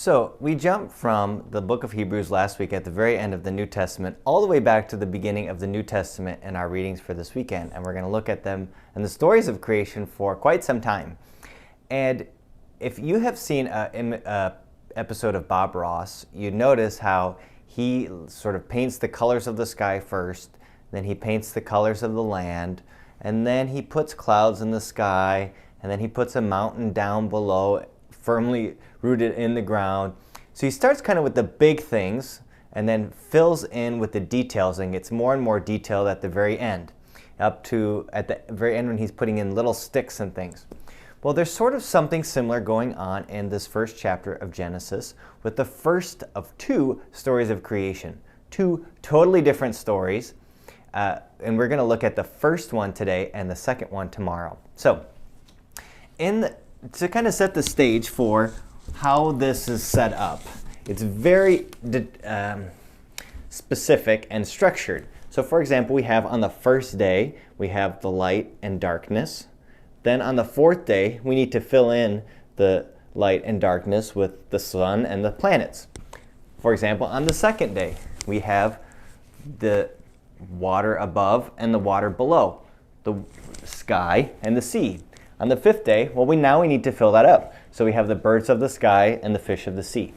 So we jumped from the book of Hebrews last week at the very end of the New Testament all the way back to the beginning of the New Testament in our readings for this weekend. And we're going to look at them and the stories of creation for quite some time. And if you have seen an episode of Bob Ross, you notice how he sort of paints the colors of the sky first, then he paints the colors of the land, and then he puts clouds in the sky, and then he puts a mountain down below, firmly rooted in the ground. So he starts kind of with the big things and then fills in with the details and gets more and more detailed at the very end, up to at the very end when he's putting in little sticks and things. Well, there's sort of something similar going on in this first chapter of Genesis with the first of two stories of creation, two totally different stories. And we're going to look at the first one today and the second one tomorrow. So to kind of set the stage for how this is set up, it's very specific and structured. So for example, we have on the first day, we have the light and darkness. Then on the fourth day, we need to fill in the light and darkness with the sun and the planets. For example, on the second day, we have the water above and the water below, the sky and the sea. On the fifth day, well, we need to fill that up. So we have the birds of the sky and the fish of the sea.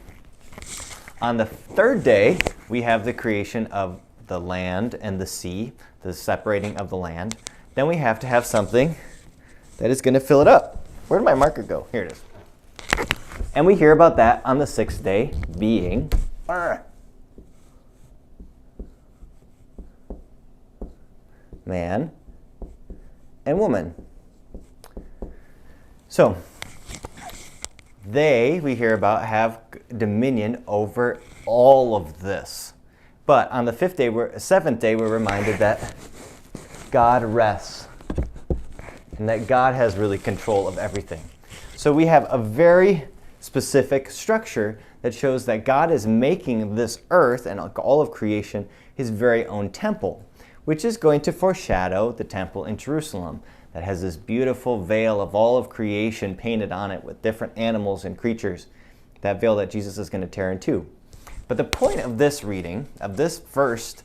On the third day, we have the creation of the land and the sea, the separating of the land. Then we have to have something that is going to fill it up. Where did my marker go? Here it is. And we hear about that on the sixth day being man and woman. So we hear about, have dominion over all of this. But on the seventh day, we're reminded that God rests and that God has really control of everything. So we have a very specific structure that shows that God is making this earth and all of creation his very own temple, which is going to foreshadow the temple in Jerusalem that has this beautiful veil of all of creation painted on it with different animals and creatures, that veil that Jesus is going to tear in two. But the point of this reading, of this first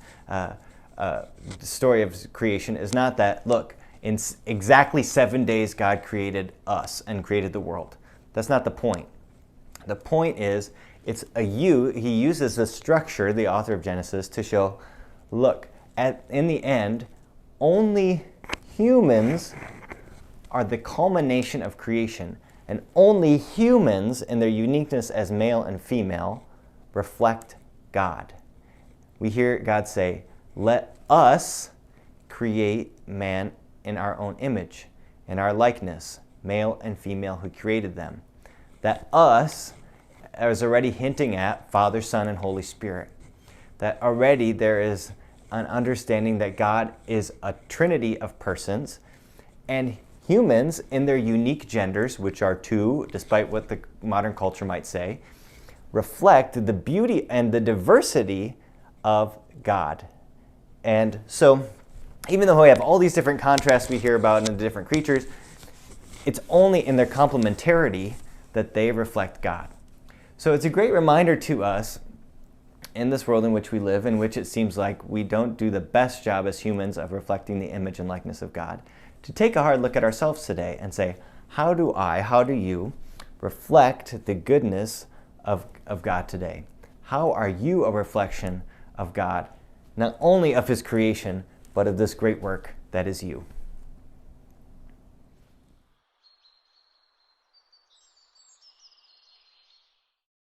story of creation, is not that, look, in exactly 7 days God created us and created the world. That's not the point. The point is, he uses the structure, the author of Genesis, to show, look, in the end, only humans are the culmination of creation, and only humans, in their uniqueness as male and female, reflect God. We hear God say, let us create man in our own image, in our likeness, male and female who created them. That us is already hinting at Father, Son, and Holy Spirit. That already there is an understanding that God is a trinity of persons, and humans in their unique genders, which are two, despite what the modern culture might say, reflect the beauty and the diversity of God. And so, even though we have all these different contrasts we hear about in the different creatures, it's only in their complementarity that they reflect God. So it's a great reminder to us in this world in which we live, in which it seems like we don't do the best job as humans of reflecting the image and likeness of God, to take a hard look at ourselves today and say, how do you reflect the goodness of God today? How are you a reflection of God, not only of his creation, but of this great work that is you?